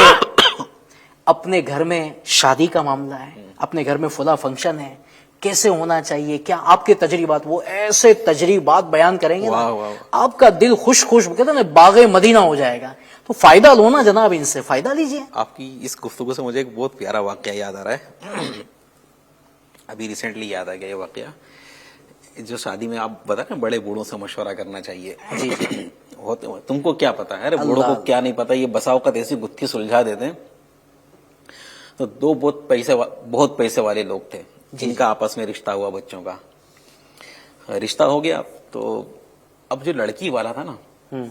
اپنے گھر میں شادی کا معاملہ ہے، اپنے گھر میں فلاں فنکشن ہے، کیسے ہونا چاہیے، کیا آپ کے تجربات، وہ ایسے تجربات بیان کریں گے نا آپ کا دل خوش کہتے ہیں نا باغ مدینہ ہو جائے گا۔ تو فائدہ لو نا جناب، ان سے فائدہ لیجئے۔ آپ کی اس گفتگو سے مجھے ایک بہت پیارا واقعہ یاد آ رہا ہے، ابھی ریسنٹلی یاد آ گیا یہ واقعہ، جو شادی میں آپ بتا نا بڑے بوڑھوں سے مشورہ کرنا چاہیے، جی ہوتے تم کو کیا پتا ہے، ارے بوڑھوں کو کیا نہیں پتا، یہ بسا اوقات ایسی گتھی سلجھا دیتے ہیں۔ تو دو بہت پیسے والے لوگ تھے جن کا آپس میں رشتہ ہوا، بچوں کا رشتہ ہو گیا، تو اب جو لڑکی والا تھا نا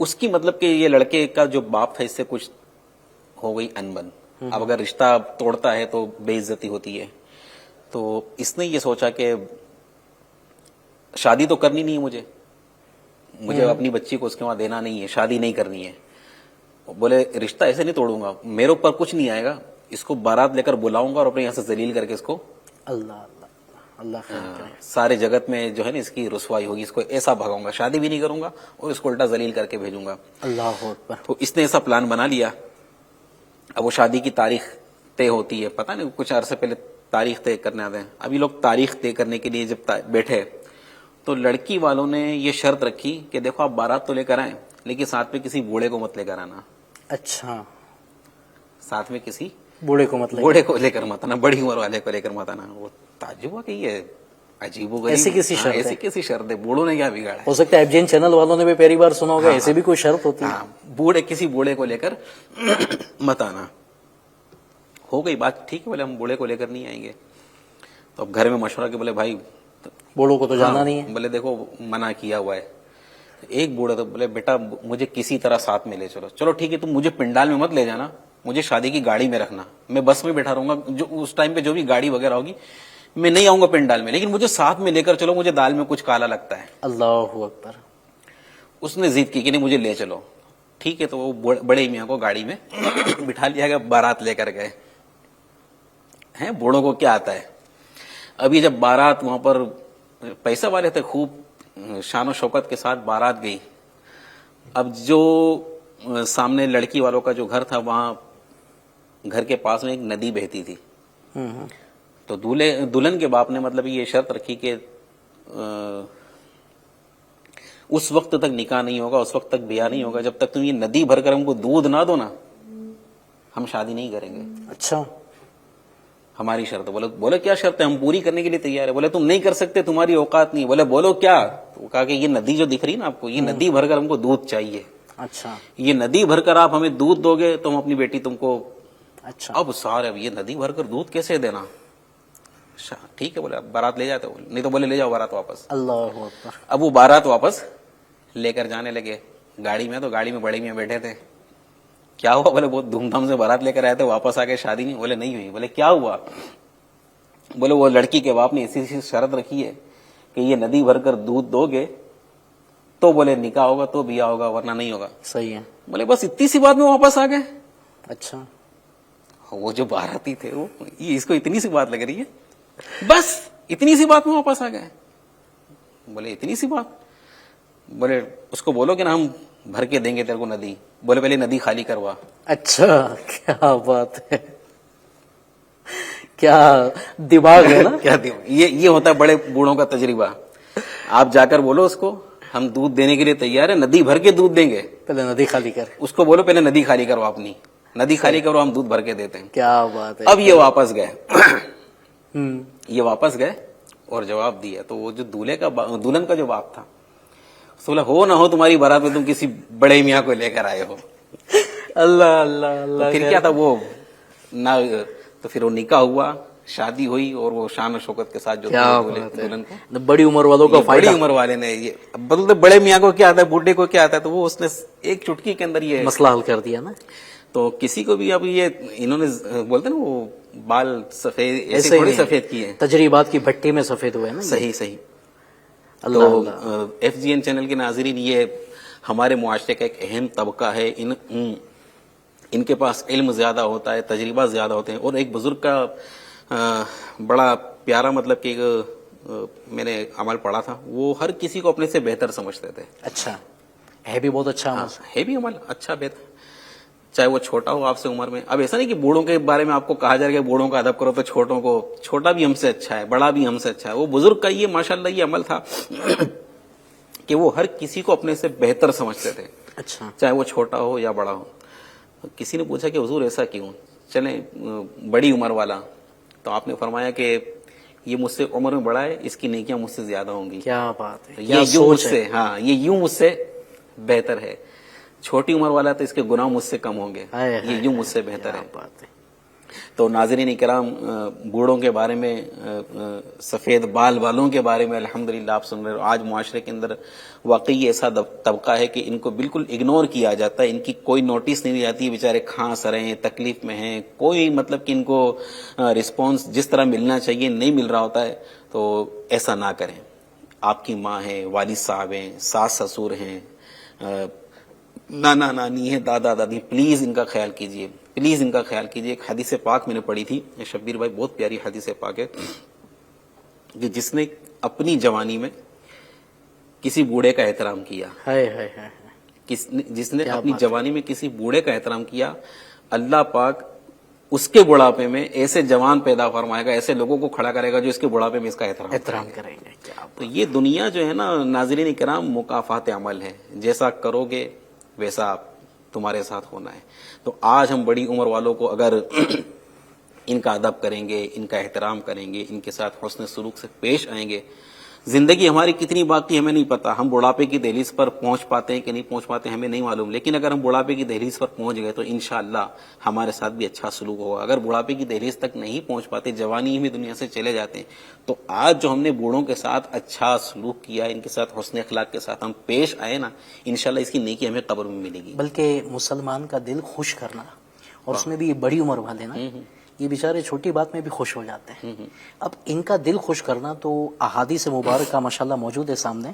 اس کی مطلب کہ یہ لڑکے کا جو باپ تھا اس سے کچھ ہو گئی انبن، اب اگر رشتہ توڑتا ہے تو بے عزتی ہوتی ہے، تو اس نے یہ سوچا کہ شادی تو کرنی نہیں ہے مجھے اپنی بچی کو اس کے وہاں دینا نہیں ہے، شادی نہیں کرنی ہے، بولے رشتہ ایسے نہیں توڑوں گا، میرے اوپر کچھ نہیں آئے گا، اس کو بارات لے کر بلاؤں گا اور اپنے یہاں سے ذلیل کر کے اس کو اللہ خیر کرے، سارے جگت میں جو ہے نا اس کی رسوائی ہوگی، اس کو ایسا بھگاؤں گا، شادی بھی نہیں کروں گا اور اس کو الٹا ذلیل کر کے بھیجوں گا۔ اللہ اکبر۔ تو اس نے ایسا پلان بنا لیا، اب وہ شادی کی تاریخ طے ہوتی ہے، پتہ نہیں کچھ عرصے پہلے تاریخ طے کرنے آتے ہیں، ابھی لوگ تاریخ طے کرنے کے لیے جب بیٹھے تو لڑکی والوں نے یہ شرط رکھی کہ دیکھو آپ بارات تو لے کر آئیں لیکن ساتھ میں کسی بوڑھے کو مت لے کر آنا، اچھا، ساتھ میں کسی بوڑھے کو مطلب بوڑھے کو لے کر مت آنا، بڑی عمر والے کو لے کر مت آنا۔ وہ تعجب ہوا کہ یہ عجیب و غریب ایسی کسی شرط ہے؟ ایسی کسی شرط ہے، بوڑھوں نے کیا بگاڑا ہو سکتا ہے FGN چینل والوں نے بھی پہلی بار سنا ہوگا، ایسے بھی کوئی شرط ہوتی ہے؟ بوڑھے کسی بوڑھے کو لے کر مت آنا۔ ہو گئی بات ٹھیک ہے، بولے ہم بوڑھے کو لے کر نہیں آئیں گے، تو اب گھر میں مشورہ کہ بولے بھائی بوڑھوں کو تو جانا نہیں ہے، بولے دیکھو منع کیا ہوا ہے، ایک بوڑھا تو بولے بیٹا مجھے کسی طرح ساتھ میں لے چلو، چلو ٹھیک ہے تم مجھے پنڈال میں مت لے جانا، مجھے شادی کی گاڑی میں رکھنا، میں بس میں بیٹھا رہوں گا، جو اس ٹائم پہ جو بھی گاڑی وغیرہ ہوگی میں نہیں آؤں گا پنڈال میں، لیکن مجھے ساتھ میں لے کر چلو، مجھے دال میں کچھ کالا لگتا ہے۔ اللہ اکبر۔ اس نے ضد کی کہ نہیں مجھے لے چلو، ٹھیک ہے، تو وہ بڑے میاں کو گاڑی میں بٹھا لیا گیا، بارات لے کر گئے ہیں، بوڑھوں کو کیا آتا ہے۔ ابھی جب بارات وہاں پر پیسہ والے تھے، خوب شان و شوکت کے ساتھ بارات گئی، اب جو سامنے لڑکی والوں کا جو گھر تھا وہاں گھر کے پاس میں ایک ندی بہتی تھی، تو دلہن کے باپ نے مطلب یہ شرط رکھی کہ اس وقت تک نکاح نہیں ہوگا، اس وقت تک بیاہ نہیں ہوگا جب تک تم یہ ندی بھر کر ہم کو دودھ نہ دو نا، ہم شادی نہیں کریں گے۔ اچھا، ہماری شرط ہے۔ بولے کیا شرط ہے؟ ہم پوری کرنے کے لیے تیار ہے۔ بولے تم نہیں کر سکتے، تمہاری اوقات نہیں۔ بولے بولو کیا؟ تو کہا کہ یہ ندی جو دکھ رہی نا آپ کو، یہ ندی بھر کر ہم کو دودھ چاہیے، اچھا، یہ ندی بھر کر آپ ہمیں دودھ دو گے تو ہم اپنی بیٹی تم کو۔ اچھا، اب سارے اب یہ ندی بھر کر دودھ کیسے دینا؟ ٹھیک ہے، بولے اب بارات لے جاتے، نہیں تو بولے لے جاؤ بارات واپس۔ اللہ اکبر۔ اب وہ بارات واپس لے کر جانے لگے گاڑی میں، تو گاڑی میں بڑے میاں بیٹھے تھے۔ کیا ہوا؟ بولے بہت دھوم دھام سے بارات لے کر آئے تھے، واپس آ کے شادی نہیں۔ بولے نہیں ہوئی۔ بولے کیا ہوا؟ بولے وہ لڑکی کے باپ نے ایسی شرط رکھی ہے کہ یہ ندی بھر کر دودھ دو گے تو بولے نکاح ہوگا، تو بیاہ ہوگا، ورنہ نہیں ہوگا۔ صحیح ہے۔ بولے بس اتنی سی بات میں واپس آ گئے؟ اچھا، وہ جو باراتی تھے وہ یہ اس کو اتنی سی بات لگ رہی ہے, بس اتنی سی بات میں واپس آ گئے. بولے اتنی سی بات؟ بولے اس کو بولو کہ نا ہم بھر کے دیں گے تیرے کو ندی. بولے پہلے ندی خالی کروا. اچھا کیا بات ہے, کیا دماغ ہے نا. کیا یہ ہوتا ہے بڑے بوڑھوں کا تجربہ. آپ جا کر بولو اس کو ہم دودھ دینے کے لیے تیار ہے, ندی بھر کے دودھ دیں گے. پہلے ندی خالی کر. اس کو بولو پہلے ندی خالی کرو, اپنی ندی خالی کرو, ہم دودھ بھر کے دیتے ہیں. کیا بات ہے. اب یہ واپس گئے, ہوں, یہ واپس گئے اور جواب دیا. تو وہ جو دلہن کا جو باپ تھا اس بولا ہو نہ ہو تمہاری بارات میں تم کسی بڑے میاں کو لے کر آئے ہو. اللہ اللہ اللہ. پھر کیا تھا وہ نہ, تو پھر وہ نکاح ہوا, شادی ہوئی, اور وہ شان و شوکت کے ساتھ جو دلہن کو, بڑی عمر والوں کا بڑی فائدہ. عمر والے نے یہ بدلتے بڑے میاں کو کیا آتا ہے, بوڑھے کو کیا آتا ہے, تو وہ اس نے ایک چٹکی کے اندر یہ مسئلہ حل کر دیا نا. تو کسی کو بھی اب یہ انہوں نے بولتے نا وہ بال سفید ایسے تھوڑی سفید کیے, تجربات کی بھٹی میں سفید ہوئے نا. صحیح صحیح. اللہ تو اللہ. ایف جی این چینل کے ناظرین, یہ ہمارے معاشرے کا ایک اہم طبقہ ہے. ان کے پاس علم زیادہ ہوتا ہے, تجربات زیادہ ہوتے ہیں. اور ایک بزرگ کا بڑا پیارا مطلب کہ میں نے عمل پڑھا تھا, وہ ہر کسی کو اپنے سے بہتر سمجھتے تھے. اچھا ہے بھی بہت اچھا عمل. ہے بھی عمل اچھا بہتر, چاہے وہ چھوٹا ہو آپ سے عمر میں. اب ایسا نہیں کہ بوڑھوں کے بارے میں آپ کو کہا جائے کہ بوڑھوں کا ادب کرو, تو چھوٹوں کو, چھوٹا بھی ہم سے اچھا ہے, بڑا بھی ہم سے اچھا ہے. وہ بزرگ کا یہ ماشاءاللہ یہ عمل تھا کہ وہ ہر کسی کو اپنے سے بہتر سمجھتے تھے, اچھا چاہے وہ چھوٹا ہو یا بڑا ہو. کسی نے پوچھا کہ حضور ایسا کیوں, چلیں بڑی عمر والا, تو آپ نے فرمایا کہ یہ مجھ سے عمر میں بڑا ہے, اس کی نیکیاں مجھ سے زیادہ ہوں گی. کیا بات ہے, یہ یوں مجھ سے, ہاں یہ یوں مجھ سے بہتر ہے. چھوٹی عمر والا تو اس کے گناہ مجھ سے کم ہوں گے, یہ یوں مجھ سے بہتر ہے. بات ہے. تو ناظرین کرام, بوڑھوں کے بارے میں, سفید بال والوں کے بارے میں الحمدللہ آپ سن رہے ہو. آج معاشرے کے اندر واقعی ایسا طبقہ ہے کہ ان کو بالکل اگنور کیا جاتا ہے, ان کی کوئی نوٹس نہیں دی جاتی. بیچارے کھانس رہے ہیں, تکلیف میں ہیں, کوئی مطلب کہ ان کو رسپانس جس طرح ملنا چاہیے نہیں مل رہا ہوتا ہے. تو ایسا نہ کریں. آپ کی ماں ہے, والد صاحب ہیں, ساس سسر ہیں, نانا نانی ہے, دادا دادی, پلیز ان کا خیال کیجئے, پلیز ان کا خیال کیجئے. ایک حدیث پاک میں نے پڑھی تھی, شبیر بھائی, بہت پیاری حدیث پاک ہے, کہ جس نے اپنی جوانی میں کسی بوڑھے کا احترام کیا, جس نے اپنی جوانی میں کسی بوڑھے کا احترام کیا, اللہ پاک اس کے بڑھاپے میں ایسے جوان پیدا فرمائے گا, ایسے لوگوں کو کھڑا کرے گا جو اس کے بڑھاپے میں اس کا احترام کریں گے. تو یہ دنیا جو ہے نا ناظرین کرام, مکافات عمل ہے. جیسا کرو گے ویسا تمہارے ساتھ ہونا ہے. تو آج ہم بڑی عمر والوں کو اگر ان کا ادب کریں گے, ان کا احترام کریں گے, ان کے ساتھ حسن سلوک سے پیش آئیں گے, زندگی ہماری کتنی باقی ہمیں نہیں پتا. ہم بڑھاپے کی دہلیز پر پہنچ پاتے ہیں کہ نہیں پہنچ پاتے ہمیں نہیں معلوم, لیکن اگر ہم بڑھاپے کی دہلیز پر پہنچ گئے تو انشاءاللہ ہمارے ساتھ بھی اچھا سلوک ہوگا. اگر بڑھاپے کی دہلیز تک نہیں پہنچ پاتے, جوانی میں دنیا سے چلے جاتے ہیں, تو آج جو ہم نے بوڑھوں کے ساتھ اچھا سلوک کیا, ان کے ساتھ حسن اخلاق کے ساتھ ہم پیش آئے نا, انشاءاللہ اس کی نیکی ہمیں قبر میں ملے گی. بلکہ مسلمان کا دل خوش کرنا, اور اس میں بھی بڑی عمر والے نا, یہ بیچارے چھوٹی بات میں بھی خوش ہو جاتے ہیں. اب ان کا دل خوش کرنا تو احادیث مبارکہ ماشاءاللہ موجود ہے سامنے.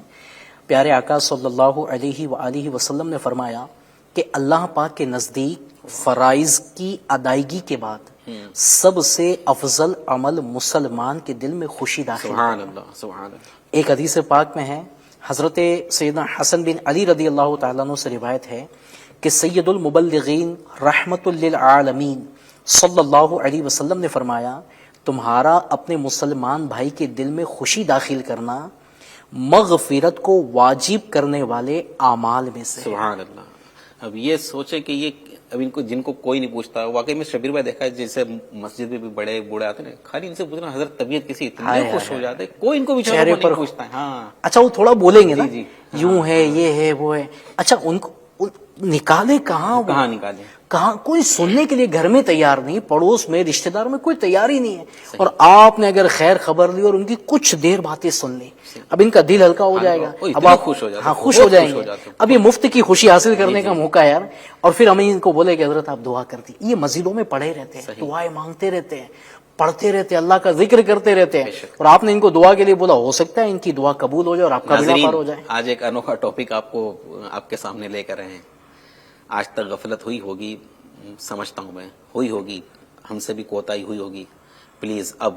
پیارے آقا صلی اللہ علیہ وآلہ وسلم نے فرمایا کہ اللہ پاک کے نزدیک فرائض کی ادائیگی کے بعد سب سے افضل عمل مسلمان کے دل میں خوشی داخل. سبحان اللہ, سبحان اللہ. ایک حدیث پاک میں ہے, حضرت سیدنا حسن بن علی رضی اللہ تعالیٰ عنہ سے روایت ہے کہ سید المبلغین رحمت للعالمین صلی اللہ علیہ وسلم نے فرمایا, تمہارا اپنے مسلمان بھائی کے دل میں خوشی داخل کرنا مغفرت کو واجب کرنے والے اعمال میں سے. سبحان اللہ. اب یہ سوچے کہ یہ اب ان کو جن کو کوئی نہیں پوچھتا, واقعی میں شبیر بھائی دیکھا ہے جیسے مسجد میں بھی بڑے بوڑھے آتے ہیں, خالی ان سے پوچھنا حضرت طبیعت کسی, اتنے خوش ہو جاتے, کوئی ان کو چہرے پر پوچھتا ہے. ہاں اچھا وہ تھوڑا بولیں گے نا, یوں ہے, یہ ہے, وہ ہے. اچھا ان کو نکالے کہاں, کہاں نکالے, کہاں کوئی سننے کے لیے گھر میں تیار نہیں, پڑوس میں, رشتہ دار میں کوئی تیار ہی نہیں ہے. اور آپ نے اگر خیر خبر لی اور ان کی کچھ دیر باتیں سن لی, اب ان کا دل ہلکا ہو جائے گا, اب آپ خوش ہو جاتے, ہاں خوش ہو جائیں گے. اب یہ مفت کی خوشی حاصل کرنے کا موقع ہے یار. اور پھر ہمیں ان کو بولے کہ حضرت آپ دعا کر دی, یہ مسجدوں میں پڑھے رہتے ہیں, دعائیں مانگتے رہتے ہیں, پڑھتے رہتے ہیں, اللہ کا ذکر کرتے رہتے ہیں, اور آپ نے ان کو دعا کے لیے بولا, ہو سکتا ہے ان کی دعا قبول ہو جائے اور آپ کا بیڑا پار ہو جائے. آج ایک انوکھا ٹاپک آپ کو آپ کے سامنے لے کر رہے ہیں. آج تک غفلت ہوئی ہوگی, سمجھتا ہوں میں ہوئی ہوگی, ہم سے بھی کوتاہی ہوئی ہوگی. پلیز اب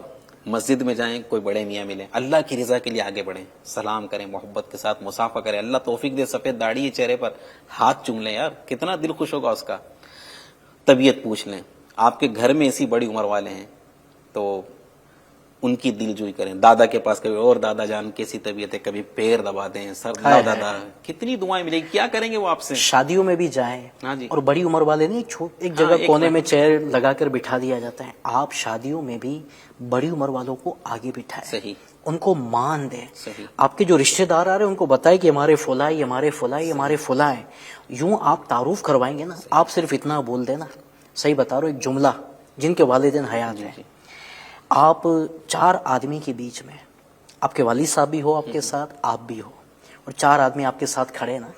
مسجد میں جائیں, کوئی بڑے میاں ملیں, اللہ کی رضا کے لیے آگے بڑھیں, سلام کریں, محبت کے ساتھ مصافحہ کریں. اللہ توفیق دے, سفید داڑھی ہے چہرے پر, ہاتھ چوم لیں یار, کتنا دل خوش ہوگا اس کا. طبیعت پوچھ لیں, آپ کے گھر میں ایسی بڑی عمر والے ہیں تو ان کی دل جوئی کریں. دادا کے پاس کبھی اور دادا جان کیسی طبیعت ہے, کبھی پیر دبا دیں, سر لا دادا, کتنی دعائیں ملے گی, کیا کریں گے وہ آپ سے. شادیوں میں بھی جائیں ہاں جی. اور بڑی عمر والے نے ایک جگہ کونے میں چیئر لگا کر بٹھا دیا جاتا ہے. آپ شادیوں میں بھی بڑی عمر والوں کو آگے بٹھائیں, صحیح, ان کو مان دیں. صحیح. آپ کے جو رشتہ دار آ رہے ہیں ان کو بتائیں کہ ہمارے فلاں ہمارے فلاں ہمارے فلاں ہیں. یوں آپ تعارف کروائیں گے نا. آپ صرف اتنا بول دینا, صحیح بتا رہا ہوں, ایک جملہ جن کے والدین حیات ہیں, آپ 4 آدمی کے بیچ میں, آپ کے والد صاحب بھی ہو آپ کے ساتھ, آپ بھی ہو, اور 4 آدمی آپ کے ساتھ کھڑے نا,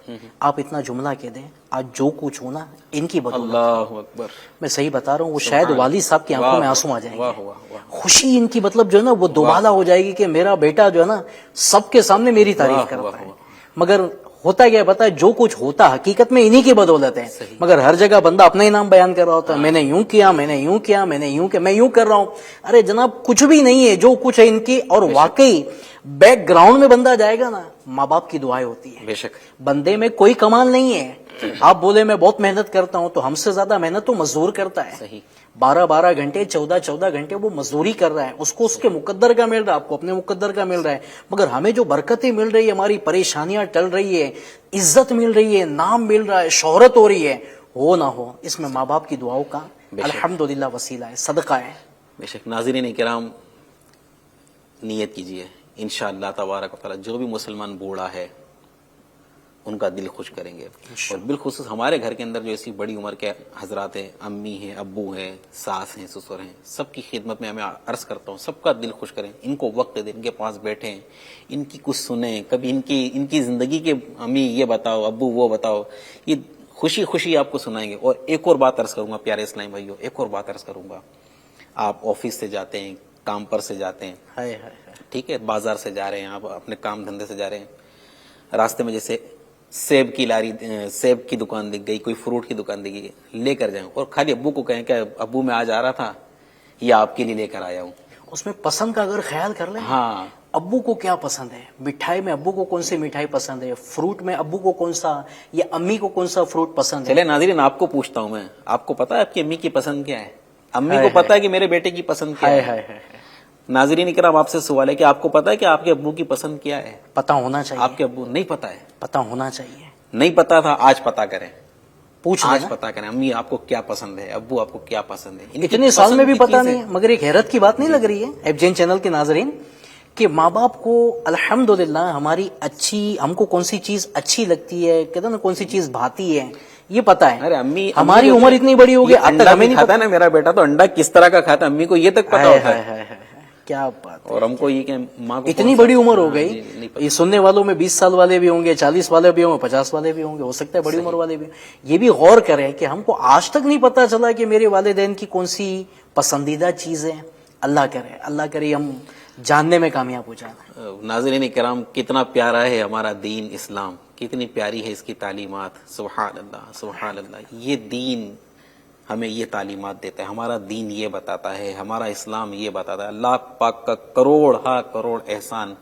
آپ اتنا جملہ کہہ دیں, آج جو کچھ ہو نا ان کی بدولت. اللہ اکبر, میں صحیح بتا رہا ہوں, وہ شاید والد صاحب کی آنکھوں میں آنسو آ جائیں واہ گے. واہ واہ, خوشی ان کی مطلب جو ہے نا وہ دوبالا ہو جائے گی کہ میرا بیٹا جو ہے نا سب کے سامنے میری تعریف کرتا ہے. مگر ہوتا کیا پتا ہے, جو کچھ ہوتا حقیقت میں انہی کی بدولت ہے. مگر ہر جگہ بندہ اپنا ہی نام بیان کر رہا ہوتا ہے, میں نے یوں کیا, میں نے یوں کیا, میں نے یوں کیا, میں یوں کر رہا ہوں. ارے جناب کچھ بھی نہیں ہے جو کچھ ہے ان کی. اور واقعی بیک گراؤنڈ میں بندہ جائے گا نا, ماں باپ کی دعائیں ہوتی ہے. بے شک, بندے میں کوئی کمال نہیں ہے. آپ بولے میں بہت محنت کرتا ہوں, تو ہم سے زیادہ محنت تو مزدور کرتا ہے. صحیح, 12 گھنٹے 14 گھنٹے وہ مزدوری کر رہا ہے, اس کو اس کے مقدر کا مل رہا ہے, آپ کو اپنے مقدر کا مل رہا ہے. مگر ہمیں جو برکتیں مل رہی ہے, ہماری پریشانیاں ٹل رہی ہے, عزت مل رہی ہے, نام مل رہا ہے, شہرت ہو رہی ہے, ہو نہ ہو, اس میں ماں باپ کی دعاؤں کا الحمدللہ وسیلہ ہے, صدقہ ہے. بے شک. ناظرین کرام, نیت کیجئے, انشاءاللہ تبارک و تعالی جو بھی مسلمان بوڑھا ہے ان کا دل خوش کریں گے. اور بالخصوص ہمارے گھر کے اندر جو ایسی بڑی عمر کے حضرات ہیں, امی ہیں, ابو ہیں, ساس ہیں, سسر ہیں, سب کی خدمت میں میں عرض کرتا ہوں, سب کا دل خوش کریں. ان کو وقت دیں, ان کے پاس بیٹھیں, ان کی کچھ سنیں, کبھی ان کی زندگی کے, امی یہ بتاؤ, ابو وہ بتاؤ, یہ خوشی خوشی آپ کو سنائیں گے. اور ایک اور بات عرض کروں گا پیارے اسلامی بھائیو, ایک اور بات عرض کروں گا. آپ آفس سے جاتے ہیں, کام پر سے جاتے ہیں, ٹھیک ہے, بازار سے جا رہے ہیں, آپ اپنے کام دھندے سے جا رہے ہیں, راستے میں جیسے سیب کی لاری, سیب کی دکان دکھ گئی, کوئی فروٹ کی دکان دکھ گئی, لے کر جائیں. اور خالی ابو کو کہیں کہ ابو میں آج آ رہا تھا, یہ آپ کے لیے لے کر آیا ہوں. اس میں پسند کا اگر خیال کر لیں, ہاں, ابو کو کیا پسند ہے, مٹھائی میں ابو کو کون سی مٹھائی پسند ہے, فروٹ میں ابو کو کون سا یا امی کو کون سا فروٹ پسند ہے. چلے ناظرین آپ کو پوچھتا ہوں میں, آپ کو پتا ہے آپ کی امی کی پسند کیا ہے, امی کو پتا ہے کہ میرے بیٹے کی پسند کیا ہے. ناظرین اکرام آپ سے سوال ہے کہ آپ کو پتا ہے کہ آپ کے ابو کی پسند کیا ہے. پتا ہونا چاہیے. آپ کے ابو نہیں پتا ہے, پتا ہونا چاہیے. نہیں پتا تھا, آج پتا کریں, پوچھ آج لینا. پتا کریں امی آپ کو کیا پسند ہے, ابو آپ کو کیا پسند ہے. اتنے سال میں بھی پتا نہیں ہے. مگر ایک حیرت کی بات نہیں لگ رہی ہے ایف جین چینل کے ناظرین, کہ ماں باپ کو الحمدللہ ہماری اچھی, ہم کو کون سی چیز اچھی لگتی ہے, کہتے ہیں نا کون سی چیز بھاتی ہے, یہ پتا ہے. ارے امی, ہماری عمر اتنی بڑی ہو گئی, اب تک ہمیں نہیں کھاتا ہے نا میرا بیٹا, تو انڈا کس طرح کا کھاتا ہے امی کو یہ تک پتا ہوتا ہے. کیا بات, اور ہم کو یہ کہ ماں کو اتنی بڑی عمر ہو گئی. یہ سننے والوں میں 20 سال والے بھی ہوں گے, 40 والے بھی ہوں گے, 50 والے بھی ہوں گے, ہو سکتا ہے بڑی عمر والے بھی. یہ بھی غور کریں کہ ہم کو آج تک نہیں پتا چلا کہ میرے والدین کی کون سی پسندیدہ چیز ہے. اللہ کرے ہم جاننے میں کامیاب ہو جائیں. ناظرین کرام, کتنا پیارا ہے ہمارا دین اسلام, کتنی پیاری ہے اس کی تعلیمات. سبحان اللہ, سبحان اللہ. یہ دین ہمیں یہ تعلیمات دیتا ہے, ہمارا دین یہ بتاتا ہے, ہمارا اسلام یہ بتاتا ہے. اللہ پاک کا کروڑ احسان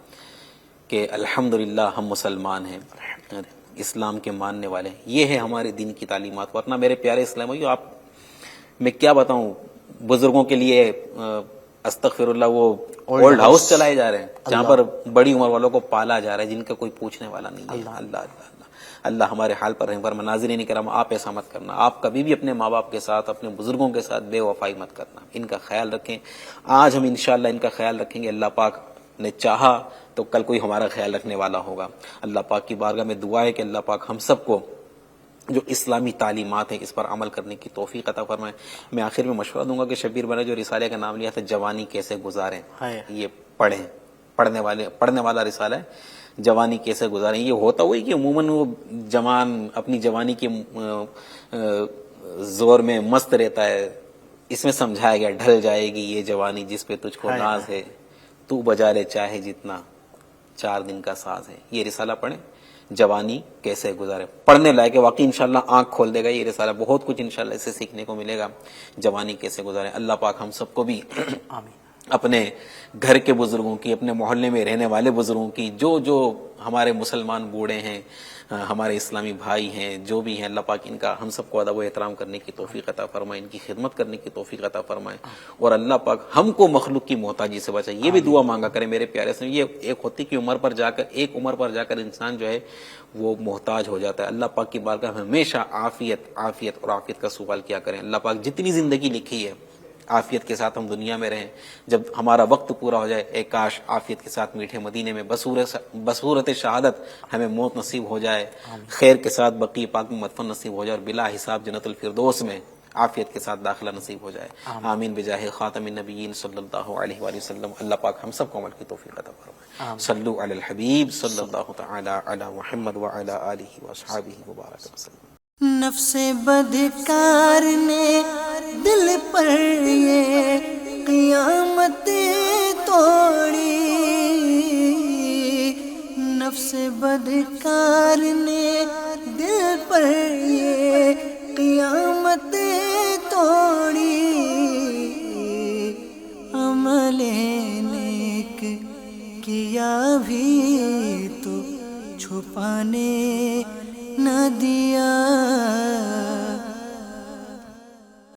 کہ الحمدللہ ہم مسلمان ہیں, اسلام کے ماننے والے ہیں. یہ ہے ہمارے دین کی تعلیمات. ورنہ میرے پیارے اسلامیوں, آپ میں کیا بتاؤں, بزرگوں کے لیے استغفر اللہ وہ اولڈ ہاؤس چلائے جا رہے ہیں, جہاں پر بڑی عمر والوں کو پالا جا رہا ہے, جن کا کوئی پوچھنے والا نہیں ہے. اللہ ہمارے حال پر رحم فرمائے. ناظرین کرام, آپ ایسا مت کرنا, آپ کبھی بھی اپنے ماں باپ کے ساتھ, اپنے بزرگوں کے ساتھ بے وفائی مت کرنا. ان کا خیال رکھیں. آج ہم انشاءاللہ ان کا خیال رکھیں گے, اللہ پاک نے چاہا تو کل کوئی ہمارا خیال رکھنے والا ہوگا. اللہ پاک کی بارگاہ میں دعا ہے کہ اللہ پاک ہم سب کو جو اسلامی تعلیمات ہیں اس پر عمل کرنے کی توفیق عطا فرمائے. میں آخر میں مشورہ دوں گا کہ شبیر بھائی نے جو رسالے کا نام لیا تھا جوانی کیسے گزاریں, یہ پڑھیں. پڑھنے والا رسالہ ہے, جوانی کیسے گزاریں. یہ ہوتا ہوئی کہ عموماً وہ جوان اپنی جوانی کے زور میں مست رہتا ہے. اس میں سمجھایا گیا ڈھل جائے گی یہ جوانی جس پہ تجھ کو ناز ہے, تو بجا لے چاہے جتنا, 4 دن کا ساز ہے. یہ رسالہ پڑھیں, جوانی کیسے گزارے. پڑھنے لائق ہے واقعی، انشاءاللہ آنکھ کھول دے گا یہ رسالہ، بہت کچھ انشاءاللہ اس سے سیکھنے کو ملے گا. جوانی کیسے گزارے. اللہ پاک ہم سب کو بھی آمین. اپنے گھر کے بزرگوں کی، اپنے محلے میں رہنے والے بزرگوں کی، جو ہمارے مسلمان بوڑھے ہیں، ہمارے اسلامی بھائی ہیں، جو بھی ہیں، اللہ پاک ان کا ہم سب کو ادب و احترام کرنے کی توفیق عطا فرمائے، ان کی خدمت کرنے کی توفیق عطا فرمائے، اور اللہ پاک ہم کو مخلوق کی محتاجی سے بچائے. یہ بھی دعا مانگا کریں میرے پیارے سے. یہ ایک ہوتی کہ ایک عمر پر جا کر انسان جو ہے وہ محتاج ہو جاتا ہے. اللہ پاک کی بارگاہ میں ہمیشہ عافیت اور عافیت کا سوال کیا کریں. اللہ پاک جتنی زندگی لکھی ہے عافیت کے ساتھ ہم دنیا میں رہیں. جب ہمارا وقت پورا ہو جائے، اے کاش عافیت کے ساتھ میٹھے مدینے میں بصورت شہادت ہمیں موت نصیب ہو جائے، خیر کے ساتھ بقیع پاک میں مدفن نصیب ہو جائے، اور بلا حساب جنت الفردوس میں عافیت کے ساتھ داخلہ نصیب ہو جائے. آمین بجاہ خاتم النبیین صلی اللہ علیہ وآلہ وسلم. اللہ پاک ہم سب کو عمل کی توفیق عطا فرمائے. صلو علی الحبیب صلی اللہ تعالی علی محمد وعلی آلہ واصحابہ وبارک وسلم. نفس بدکار نے دل پر یہ قیامت توڑی، نفس بدکار نے دل پر یہ قیامت توڑی. عمل نیک کیا بھی تو چھپانے نہ دیا.